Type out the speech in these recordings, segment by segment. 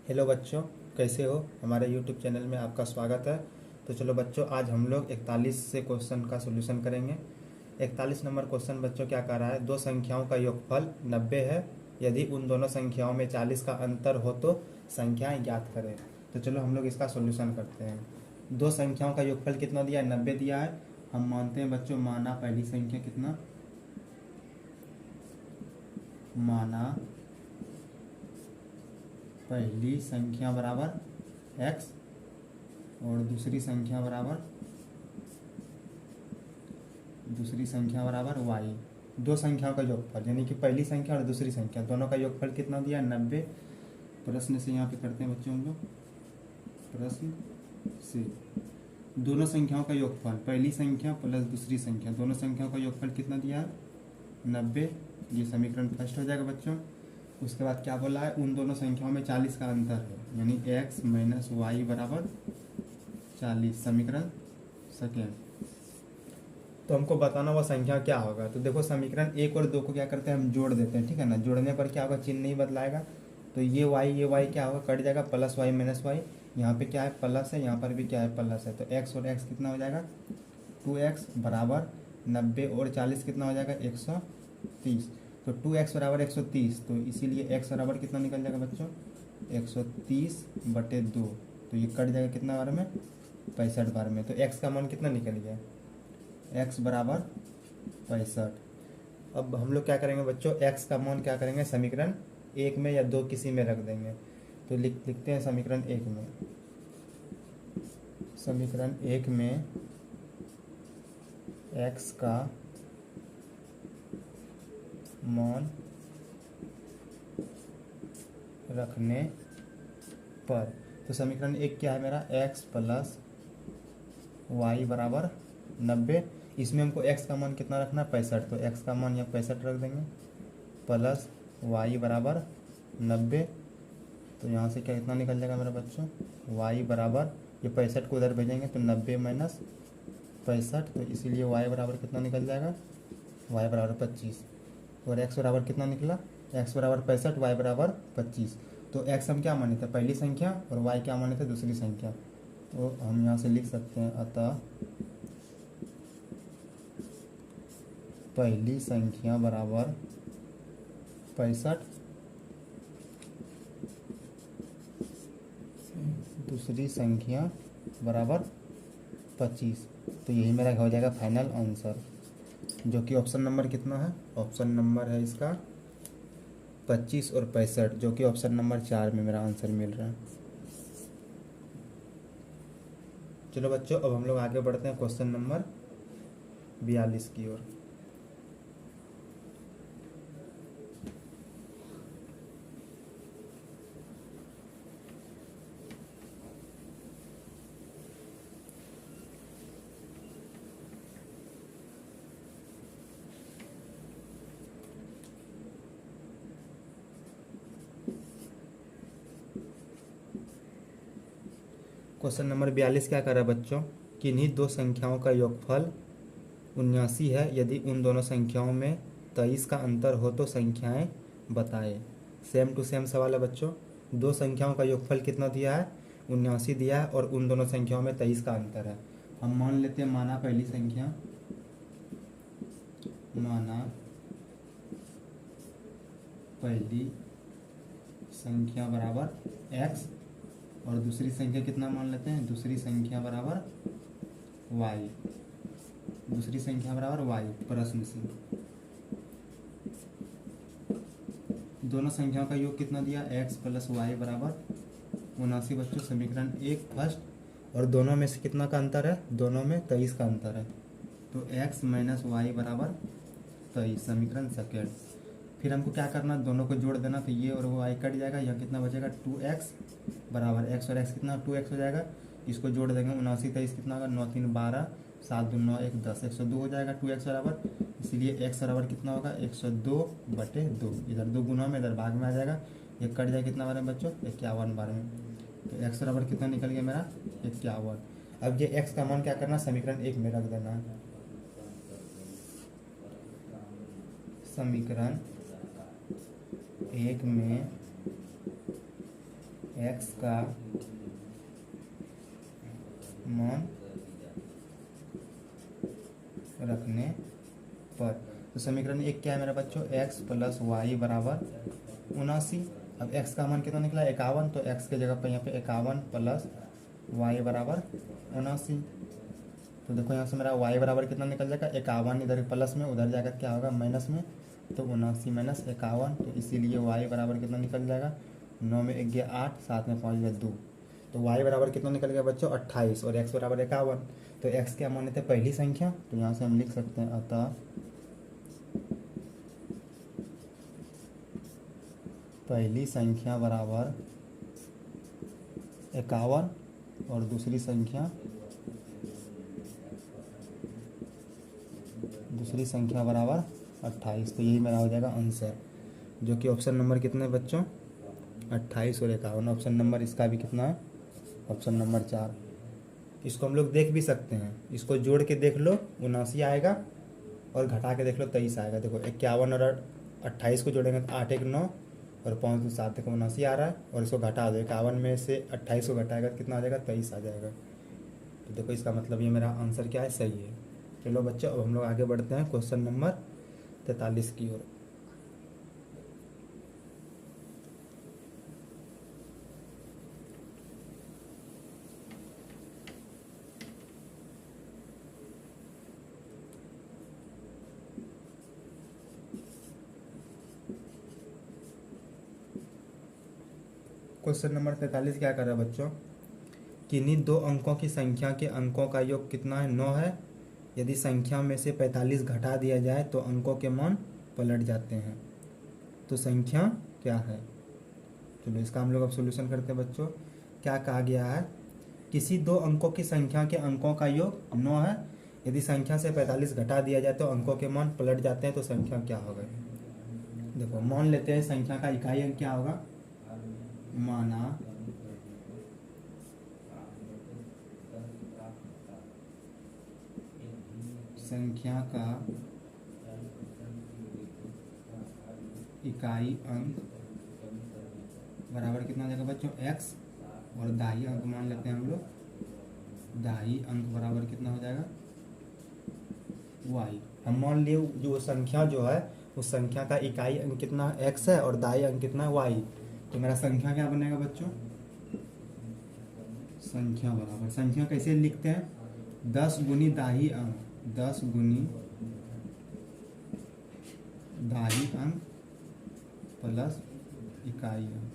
Hello बच्चों, कैसे हो। हमारे यूट्यूब चैनल में आपका स्वागत है। तो चलो बच्चों, आज हम लोग 41 से क्वेश्चन का सॉल्यूशन करेंगे। 41 नंबर क्वेश्चन बच्चों क्या कह रहा है, दो संख्याओं का योगफल 90 है। यदि उन दोनों संख्याओं में 40 का अंतर हो तो संख्याएं ज्ञात करें। तो चलो हम लोग इसका सॉल्यूशन करते हैं। दो संख्याओं का योगफल कितना दिया है, 90 दिया है। हम मानते हैं बच्चों, माना पहली संख्या कितना, माना पहली संख्या बराबर x और दूसरी संख्या बराबर y। दो संख्याओं का योगफल यानी कि पहली संख्या और दूसरी संख्या दोनों का योगफल कितना दिया है, 90। प्रश्न से यहाँ पे करते हैं बच्चों हम लोग, प्रश्न से दोनों संख्याओं का योगफल, पहली संख्या प्लस दूसरी संख्या, दोनों संख्याओं का योगफल कितना दिया है, 90। ये समीकरण फर्स्ट हो जाएगा बच्चों। उसके बाद क्या बोला है, उन दोनों संख्याओं में 40 का अंतर है यानी x माइनस वाई बराबर 40, समीकरण सेकेंड। तो हमको बताना वो संख्या क्या होगा। तो देखो, समीकरण एक और दो को क्या करते हैं, हम जोड़ देते हैं, ठीक है ना। जोड़ने पर क्या होगा, चिन्ह नहीं बदलाएगा। तो ये y क्या होगा, कट जाएगा, प्लस वाई माइनस वाई। यहाँ पे क्या है, प्लस है, यहाँ पर भी क्या है, प्लस है। तो x और x कितना हो जाएगा, 2x बराबर 90 और 40 कितना हो जाएगा, 130। तो 2x बराबर 130, तो इसीलिए x बराबर कितना निकल जाएगा बच्चों, 130/2। तो ये कट जाएगा कितना बार में, 65 बार में। तो x का मान कितना निकल गया, x बराबर 65। अब हम लोग क्या करेंगे बच्चों, x का मान क्या करेंगे, समीकरण एक में या दो किसी में रख देंगे। तो लिखते हैं समीकरण एक में, समीकरण एक में x का मान रखने पर, तो समीकरण एक क्या है मेरा, x प्लस वाई बराबर 90। इसमें हमको x का मान कितना रखना है, 65। तो x का मान यहाँ 65 रख देंगे, प्लस वाई बराबर 90। तो यहाँ से क्या कितना निकल जाएगा मेरा बच्चों, y बराबर, ये 65 को उधर भेजेंगे तो 90 माइनस 65। तो इसीलिए y बराबर कितना निकल जाएगा, y बराबर 25। और x बराबर कितना निकला, x बराबर 65, y बराबर 25। तो x हम क्या माने थे, पहली संख्या, और y क्या माने थे, दूसरी संख्या। तो हम यहाँ से लिख सकते हैं, अतः पहली संख्या बराबर 65, दूसरी संख्या बराबर 25। तो यही मेरा हो जाएगा फाइनल आंसर, जो कि ऑप्शन नंबर कितना है, ऑप्शन नंबर है इसका 25 और 65, जो कि ऑप्शन नंबर 4 में मेरा आंसर मिल रहा है। चलो बच्चों, अब हम लोग आगे बढ़ते हैं क्वेश्चन नंबर 42 की ओर। क्वेश्चन नंबर 42 क्या कर रहा है बच्चों, किन्हीं दो संख्याओं का योगफल 79 है। यदि उन दोनों संख्याओं में 23 का अंतर हो तो संख्याएं बताएं। सेम टू सेम सवाल है बच्चों। दो संख्याओं का योगफल कितना दिया है, 79 दिया है, और उन दोनों संख्याओं में 23 का अंतर है। हम मान लेते हैं, माना पहली संख्या, माना पहली संख्या बराबर x, और दूसरी संख्या कितना मान लेते हैं, दूसरी संख्या बराबर y, दूसरी संख्या बराबर y। प्रश्न से दोनों संख्याओं का योग कितना दिया, x प्लस वाई बराबर 79 बच्चों, समीकरण एक फर्स्ट। और दोनों में से कितना का अंतर है, दोनों में 23 का अंतर है। तो x माइनस वाई बराबर 23, समीकरण सेकेंड। फिर हमको क्या करना, दोनों को जोड़ देना। तो ये और वो y कट जाएगा, यह कितना बचेगा, 2x बराबर x और x कितना, 2x हो जाएगा। इसको जोड़ देंगे, 79 23 कितना होगा, 9 3 12, 7 2 9 1 10, 102 हो जाएगा 2x बराबर। इसीलिए x बराबर कितना होगा, 102/2। इधर दो गुना में, इधर भाग में आ जाएगा, ये कट जाएगा कितना बार में बच्चों, 51 बार में। तो x बराबर कितना निकल गया मेरा, 51। अब ये x का मान क्या करना, समीकरण एक में रख देना है। समीकरण एक में x का मान रखने पर। तो समीकरण एक क्या है मेरा बच्चों, x प्लस वाई बराबर 79। अब x का मान कितना निकला 51, तो x के जगह पर यहाँ पे 51 प्लस वाई बराबर 79। तो देखो यहाँ से मेरा y बराबर कितना निकल जाएगा 51, इधर प्लस में उधर जाकर क्या होगा माइनस में, तो 79 माइनस 51, तो इसीलिए y बराबर कितना निकल जाएगा 9 में 1 गया 8, 7 में 5 गया 2, तो y बराबर कितना निकल गया बच्चों 28 और x बराबर 51। तो x क्या माने थे पहली संख्या, तो यहाँ से हम लिख सकते हैं अतः पहली संख्या बराबर 51 और दूसरी संख्या बराबर 28। तो यही मेरा हो जाएगा आंसर, जो कि ऑप्शन नंबर कितने बच्चों 28 और 51। ऑप्शन नंबर इसका भी कितना है, ऑप्शन नंबर 4। इसको हम लोग देख भी सकते हैं, इसको जोड़ के देख लो 79 आएगा और घटा के देख लो 23 आएगा। देखो 51 और 28 को जोड़ेंगे तो 8 1 9 और 5 2 7 तक 79 आ रहा है, और इसको घटा दो 51 में से 28 को घटाएगा तो कितना आ जाएगा 23 आ जाएगा। तो देखो इसका मतलब ये मेरा आंसर क्या है, सही है। चलो बच्चों अब हम लोग आगे बढ़ते हैं क्वेश्चन नंबर 43 की ओर। क्वेश्चन नंबर 43 क्या कर रहा है बच्चों, किन्हीं दो अंकों की संख्या के अंकों का योग कितना है 9 है। यदि संख्या में से 45 घटा दिया जाए तो अंकों के मान पलट जाते हैं, तो संख्या क्या है। चलो इसका हम लोग अब सॉल्यूशन करते हैं बच्चों। क्या कहा गया है, किसी दो अंकों की संख्या के अंकों का योग 9 है, यदि संख्या से 45 घटा दिया जाए तो अंकों के मान पलट जाते हैं, तो संख्या क्या होगा। देखो मान लेते हैं संख्या का इकाई अंक क्या होगा, माना संख्या का इकाई अंक बराबर कितना हो जाएगा बच्चों x, और दाही अंक मान लेते हैं हम लोग, दाही अंक बराबर कितना हो जाएगा y। हम मान लिए जो संख्या जो है उस संख्या का इकाई अंक कितना x है और दाही अंक कितना y। तो मेरा संख्या क्या बनेगा बच्चों, संख्या बराबर, संख्या कैसे लिखते हैं 10 गुनी दाही अंक, 10 गुनी दाही अंक प्लस इकाई अंक।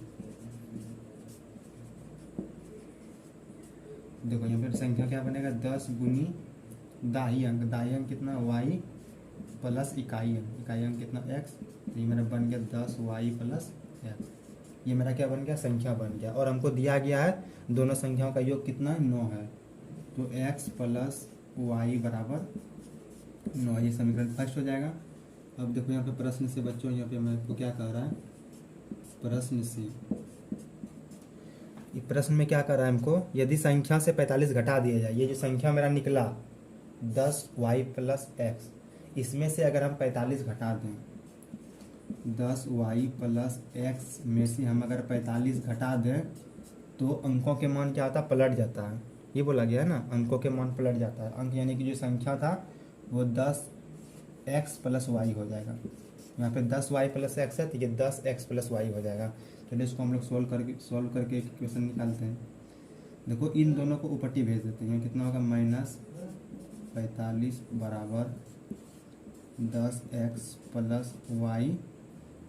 देखो यहाँ पर संख्या क्या बनेगा 10 गुनी दाही अंक कितना y प्लस इकाई अंक कितना x। तो ये मेरा बन गया 10y प्लस x, ये मेरा क्या बन गया संख्या बन गया। और हमको दिया गया है दोनों संख्याओं का योग कितना है 9 है, तो x प्लस y बराबर 9, ये समीकरण फर्स्ट हो जाएगा। अब देखो यहाँ पे प्रश्न से बच्चों, यहाँ पे मेरे को क्या कह रहा है प्रश्न से, प्रश्न में क्या कर रहा है हमको, यदि संख्या से 45 घटा दिया जाए, ये जो संख्या मेरा निकला 10y प्लस x, इसमें से अगर हम 45 घटा दें 10y प्लस x में से हम अगर 45 घटा दें तो अंकों के मान क्या होता है पलट जाता है। ये बोला गया है ना, अंकों के मान पलट जाता है। अंक यानी कि जो संख्या था वो 10x प्लस y हो जाएगा। यहाँ पे 10y प्लस x है तो ये 10x प्लस y हो जाएगा। चलिए इसको हम लोग सॉल्व करके इक्वेशन निकालते हैं। देखो इन दोनों को ऊपट्टी भेज देते हैं, कितना होगा -45 बराबर 10x प्लस y,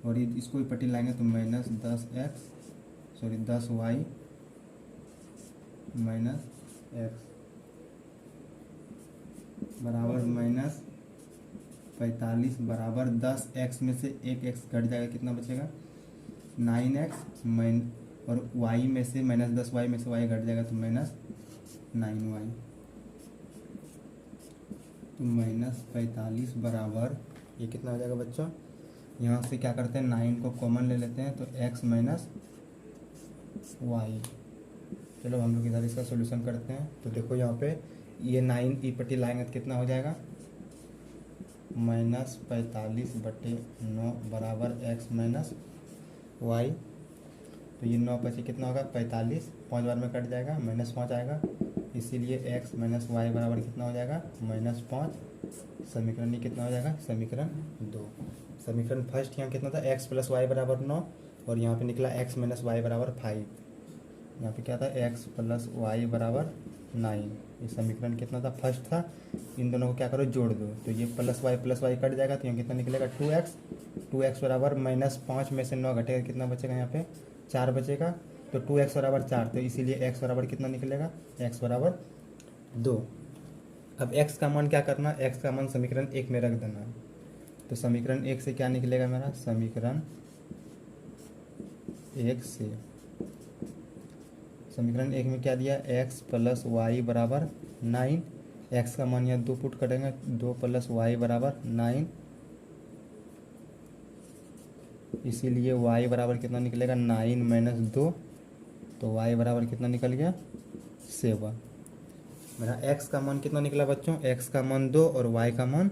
और इसको ऊपट्टी लाएंगे तो -10y माइनस x बराबर -45 बराबर 10x में से एक x घट जाएगा, कितना बचेगा 9x, और y में से -10y में से y घट जाएगा तो -9y, तो -45 बराबर ये कितना हो जाएगा बच्चों, यहाँ से क्या करते हैं 9 को कॉमन ले लेते हैं तो x माइनस वाई। चलो हम लोग इधर इसका सॉल्यूशन करते हैं। तो देखो यहाँ पे ये 9 ई पट्टी लाएंगे तो कितना हो जाएगा -45/9 बराबर x माइनस वाई। तो ये 9 बचे कितना होगा 45, 5 बार में कट जाएगा, -5 आएगा, इसीलिए x माइनस वाई बराबर कितना हो जाएगा -5। समीकरण ये कितना हो जाएगा समीकरण 2। समीकरण फर्स्ट यहाँ कितना था x प्लस वाई बराबर 9 और यहाँ पे निकला x माइनस वाई बराबर 5। यहाँ पे क्या था x प्लस वाई बराबर 9। ये समीकरण कितना था फर्स्ट था। इन दोनों को क्या करो जोड़ दो, तो ये प्लस वाई कट जाएगा, तो यहाँ कितना निकलेगा 2x बराबर -5 में से 9 घटेगा, कितना बचेगा यहाँ पे 4 बचेगा, तो 2x बराबर 4, तो इसीलिए x बराबर कितना निकलेगा x बराबर 2। अब x का मान क्या करना, x का मान समीकरण 1 में रख देना। तो समीकरण 1 से क्या निकलेगा मेरा, समीकरण 1 से समीकरण 1 में क्या दिया x प्लस वाई बराबर 9, x का मान यहाँ 2 पुट करेंगे, 2 प्लस वाई बराबर 9, इसीलिए y बराबर कितना निकलेगा 9 माइनस 2, तो y बराबर कितना निकल गया 7। मेरा x का मान कितना निकला बच्चों, x का मान 2 और y का मान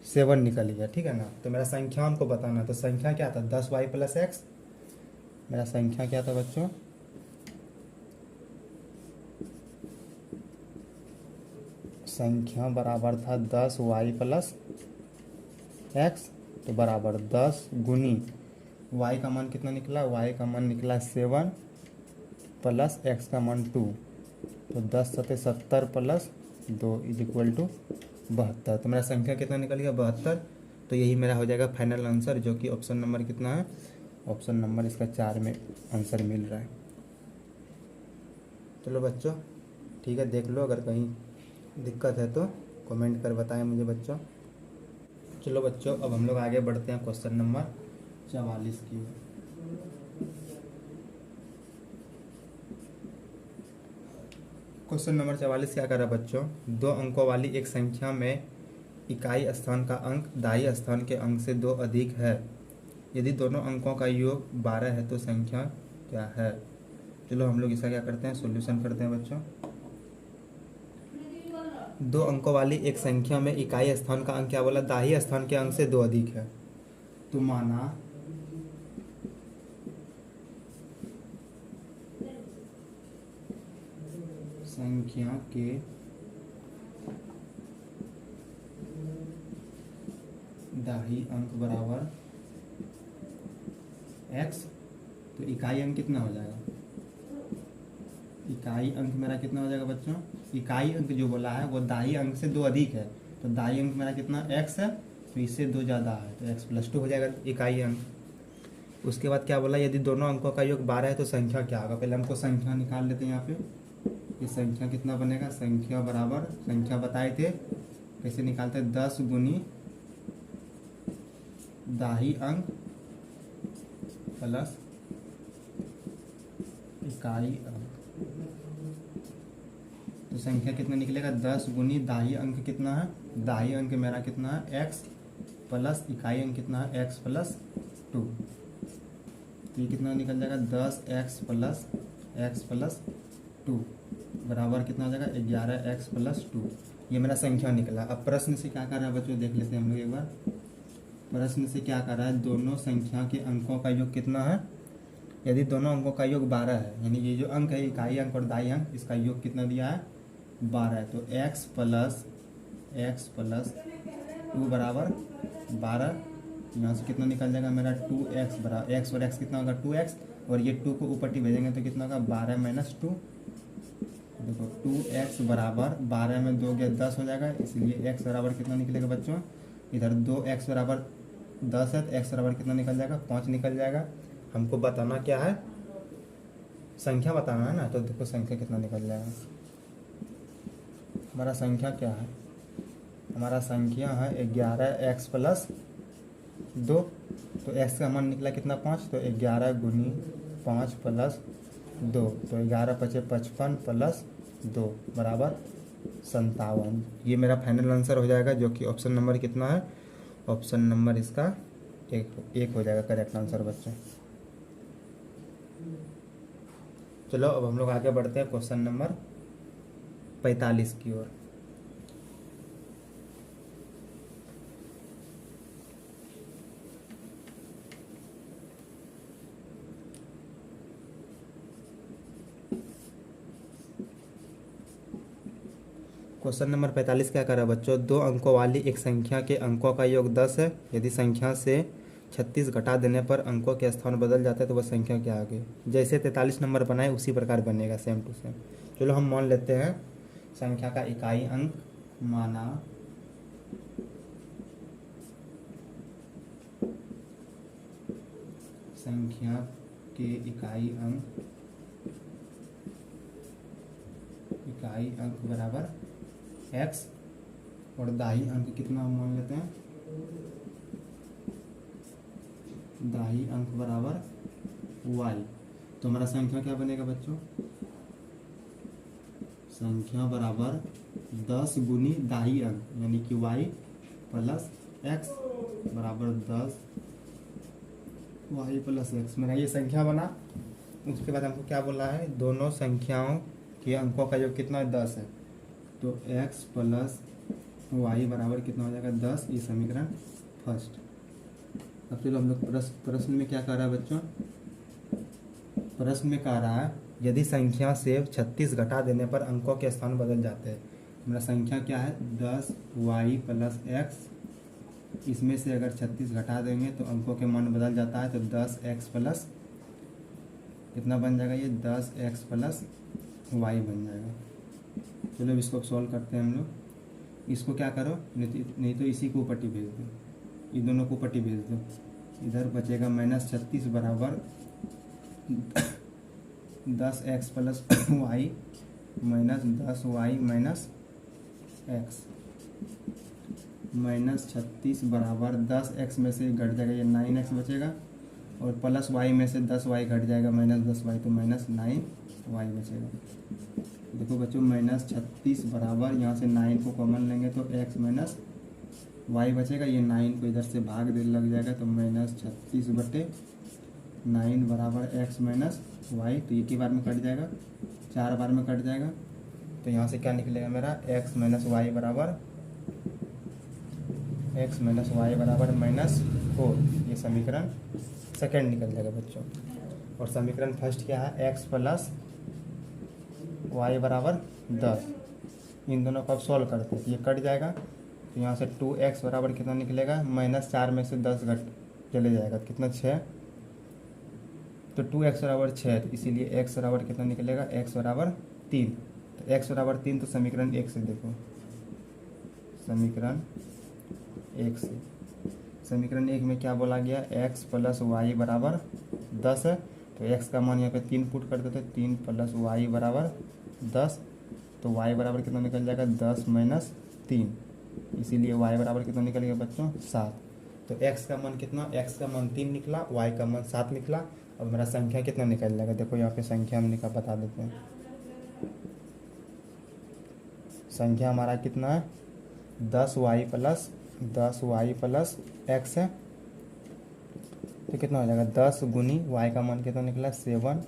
7 निकल गया, ठीक है ना। तो मेरा संख्या हमको बताना, तो संख्या क्या था 10y प्लस x। मेरा संख्या क्या था बच्चों, संख्या बराबर था 10y प्लस x, तो बराबर 10 गुनी y का मान कितना निकला, y का मान निकला 7 प्लस x का मान 2, तो 10 सत्ते 70 प्लस 2 इज इक्वल टू 72। तो मेरा संख्या कितना निकल गया 72। तो यही मेरा हो जाएगा फाइनल आंसर, जो कि ऑप्शन नंबर कितना है, ऑप्शन नंबर इसका 4 में आंसर मिल रहा है। चलो बच्चों ठीक है, देख लो, अगर कहीं दिक्कत है तो कमेंट कर बताएं मुझे बच्चों। चलो बच्चों अब हम लोग आगे बढ़ते हैं क्वेश्चन नंबर 44 की ओर। क्वेश्चन नंबर 44 क्या कर रहा है बच्चों, 2 अंकों वाली एक संख्या में इकाई स्थान का अंक दाई स्थान के अंक से 2 अधिक है। यदि दोनों अंकों का योग 12 है तो संख्या क्या है। चलो हम लोग इसका क्या करते हैं, सॉल्यूशन करते हैं बच्चों। 2 अंकों वाली एक संख्या में इकाई स्थान का अंक क्या बोला, दाहिने स्थान के अंक से 2 अधिक है। तो माना संख्या के दाहिने अंक बराबर x, तो इकाई अंक कितना हो जाएगा, इकाई अंक मेरा कितना हो जाएगा बच्चों, इकाई अंक जो बोला है वो दाई अंक से 2 अधिक है, तो दाई अंक मेरा कितना x है, तो इससे 2 ज़्यादा है, तो x प्लस 2 हो जाएगा इकाई अंक। उसके बाद क्या बोला, यदि दोनों अंकों का योग 12 है तो संख्या क्या होगा। पहले हमको संख्या निकाल लेते हैं यहाँ पे, ये संख्या कितना बनेगा, संख्या बराबर, संख्या बताए थे कैसे निकालते हैं, 10 गुनी दाही अंक प्लस इकाई अंक, तो संख्या कितना निकलेगा 10 गुनी दाही अंक कितना है, दाही अंक मेरा कितना है x प्लस इकाई अंक कितना है x प्लस 2, तो ये कितना निकल जाएगा 10x प्लस 2 बराबर कितना हो जाएगा 11x प्लस 2। ये मेरा संख्या निकला। अब प्रश्न से क्या कर रहा है बच्चों, देख लेते हैं हम लोग एक बार। प्रश्न से क्या कर रहा है, दोनों संख्या के अंकों का योग कितना है, यदि दोनों अंकों का योग 12 है, यानी ये जो अंक है इकाई अंक और दाई अंक, इसका योग कितना दिया है 12 है, तो x प्लस 2 बराबर 12। यहाँ से कितना निकल जाएगा मेरा 2x बराबर, x और x कितना होगा 2x, और ये 2 को ऊपर भेजेंगे तो कितना होगा 12 माइनस 2। देखो 2x बराबर 12 में 2 गया 10 हो जाएगा, इसलिए x बराबर कितना निकलेगा बच्चों, इधर 2x बराबर 10 है, तो x बराबर कितना निकल जाएगा 5 निकल जाएगा। हमको बताना क्या है, संख्या बताना है ना, तो देखो संख्या कितना निकल जाएगा। हमारा संख्या क्या है, हमारा संख्या है 11x प्लस 2, तो x का मान निकला कितना 5, तो 11 गुनी 5 प्लस 2, तो 11 पचे 55 प्लस 2 बराबर 57। ये मेरा फाइनल आंसर हो जाएगा, जो कि ऑप्शन नंबर कितना है, ऑप्शन नंबर इसका एक हो जाएगा करेक्ट आंसर बच्चों। चलो अब हम लोग आगे बढ़ते हैं क्वेश्चन नंबर 45 की ओर। क्वेश्चन नंबर 45 क्या कर रहा है बच्चों, 2 अंकों वाली एक संख्या के अंकों का योग 10 है। यदि संख्या से 36 घटा देने पर अंकों के स्थान बदल जाता है तो वह संख्या क्या आ गई। जैसे 43 नंबर बनाए उसी प्रकार बनेगा, सेम टू सेम। चलो हम मान लेते हैं संख्या का इकाई अंक माना संख्या के इकाई अंक बराबर x और दाई अंक कितना हम मान लेते हैं, दाई अंक बराबर y। तो हमारा संख्या क्या बनेगा बच्चों, संख्या बराबर 10 गुनी दाई अंक यानी कि y प्लस x बराबर 10 y प्लस x। मेरा ये संख्या बना। उसके बाद हमको क्या बोला है, दोनों संख्याओं के अंकों का योग कितना है, 10 है। तो x प्लस y बराबर कितना हो जाएगा, 10। ये समीकरण फर्स्ट। अब चलो हम लोग प्रश्न में क्या कर रहा है बच्चों, प्रश्न में कह रहा है यदि संख्या से 36 घटा देने पर अंकों के स्थान बदल जाते हैं। मेरा संख्या क्या है, 10y प्लस x। इसमें से अगर 36 घटा देंगे तो अंकों के मान बदल जाता है। तो 10x प्लस कितना बन जाएगा, ये 10x प्लस y बन जाएगा। चलो इसको सॉल्व करते हैं हम लोग। इसको क्या करो, नहीं तो इसी को पट्टी भेज दो, ये दोनों को पट्टी भेज दो। इधर बचेगा -36 बराबर 10x plus y minus 10y minus x। -36 बराबर 10x में से घट जाएगा, ये 9x बचेगा। और प्लस y में से 10y घट जाएगा, -10y, तो -9y बचेगा। देखो बच्चों, -36 बराबर यहाँ से 9 को कॉमन लेंगे तो x माइनस y बचेगा। ये 9 को इधर से भाग दे लग जाएगा, तो -36 बटे 9 बराबर x माइनस y। तो एक ही बार में कट जाएगा, 4 बार में कट जाएगा। तो यहाँ से क्या निकलेगा मेरा, x माइनस y बराबर -4। ये समीकरण सेकंड निकल जाएगा बच्चों। और समीकरण फर्स्ट क्या है, x प्लस y बराबर 10। इन दोनों को अब सॉल्व करते हैं, ये कट जाएगा। तो यहाँ से 2x बराबर कितना निकलेगा, -4 में से 10 घट चले जाएगा, कितना 6। तो 2x बराबर 6, तो इसीलिए x बराबर कितना निकलेगा, x बराबर 3। तो x बराबर 3, तो समीकरण 1 से देखो, समीकरण 1 से, समीकरण 1 में क्या बोला गया, x प्लस y बराबर 10 है। तो x का मान यहाँ पे 3 पुट कर देते, 3 प्लस y बराबर 10। तो y बराबर कितना निकल जाएगा, 10 माइनस 3। इसीलिए y बराबर कितना निकलेगा बच्चों, 7। तो x का मान कितना, x का मान 3 निकला, y का मान 7 निकला। अब मेरा संख्या कितना निकल जाएगा, देखो यहाँ पे संख्या हम निकाल बता देते हैं। संख्या हमारा कितना है, 10y प्लस x है। तो कितना हो जाएगा, 10 गुनी y का मान कितना निकला, 7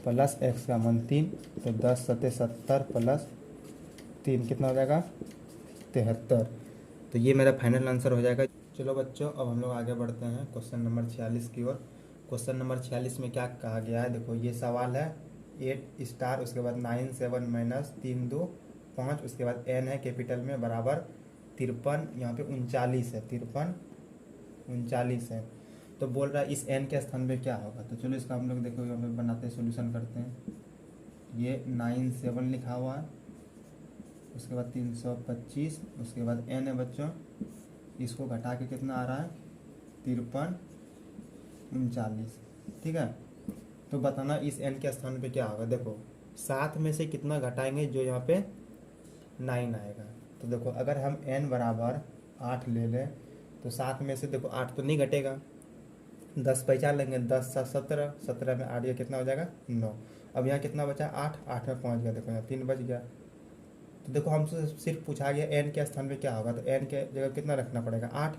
प्लस x का मान 3। तो 10 सत्ते 70 प्लस 3 कितना हो जाएगा, 73। तो ये मेरा फाइनल आंसर हो जाएगा। चलो बच्चों, अब हम लोग आगे बढ़ते हैं क्वेश्चन नंबर 46 की ओर। क्वेश्चन नंबर 46 में क्या कहा गया है, देखो ये सवाल है 8 स्टार, उसके बाद 9 7 माइनस 3 2 5, उसके बाद n है कैपिटल में बराबर 53, यहाँ पे 39 है, 53 39 है। तो बोल रहा है इस n के स्थान पे क्या होगा। तो चलो इसका हम लोग देखो यहाँ पे बनाते हैं, सोल्यूशन करते हैं। ये 9 7 लिखा हुआ है, उसके बाद 325, उसके बाद n है बच्चों, इसको घटा के कितना आ रहा है, 53 39। ठीक है, तो बताना इस n के स्थान पे क्या होगा। देखो 7 में से कितना घटाएंगे, जो यहाँ पे 9 आएगा। तो देखो अगर हम n बराबर 8 ले लें तो 7 में से देखो 8 तो नहीं घटेगा, 10 पहचान लेंगे, 10 7 17, 17 में 8 ये कितना हो जाएगा, 9। अब यहाँ कितना बचा, 8 में पहुँच गया, देखो यहाँ 3 बच गया। तो देखो हमसे सिर्फ पूछा गया n के स्थान पे क्या होगा, तो n के जगह कितना रखना पड़ेगा, 8।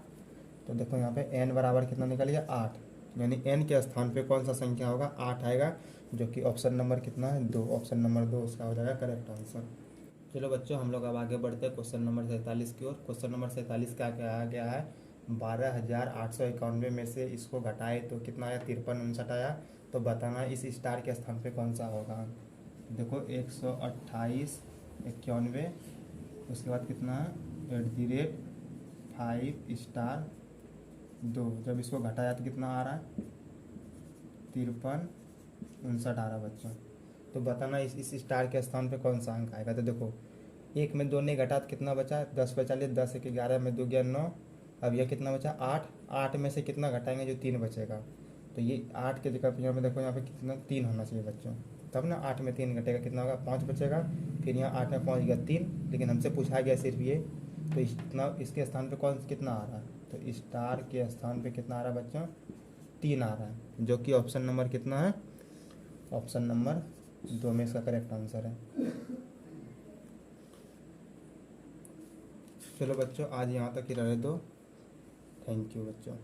तो देखो यहाँ पे n बराबर कितना निकल गया, 8। यानी n के स्थान पे कौन सा संख्या होगा, 8 आएगा, जो कि ऑप्शन नंबर कितना है, 2। ऑप्शन नंबर 2 उसका हो जाएगा करेक्ट आंसर। चलो बच्चों, हम लोग अब आगे बढ़ते हैं क्वेश्चन नंबर 47 की ओर। क्वेश्चन नंबर 47 का कहा गया है 12,891 में से इसको घटाए तो कितना आया, 53 59 आया। तो बताना इस स्टार के स्थान पे कौन सा होगा। देखो 128 91 उसके बाद कितना है, @5 स्टार 2। जब इसको घटाया तो कितना आ रहा है, 5359 आ रहा बच्चों। तो बताना इस स्टार के स्थान पे कौन सा अंक आएगा। तो देखो 1 में 2 ने घटा तो कितना बचा, 10 बचा लिए, 10 1 11 में 2 गया 9। अब यह कितना बचा 8, 8 में से कितना घटाएंगे, जो 3 बचेगा। तो ये 8 के जगह पे यहाँ पे देखो, यहाँ पे कितना 3 होना चाहिए बच्चों, तब ना 8 में 3 घटेगा कितना होगा, 5 बचेगा। फिर यहाँ 8 में 5 गया 3, लेकिन हमसे पूछा गया सिर्फ ये। तो इतना इसके स्थान पे कौन कितना आ रहा है, तो स्टार के स्थान पे कितना आ रहा है बच्चों, 3 आ रहा है, जो कि ऑप्शन नंबर कितना है, ऑप्शन नंबर 2 में इसका करेक्ट आंसर है। चलो बच्चों आज यहाँ तक ही रहे दो। थैंक यू बच्चों।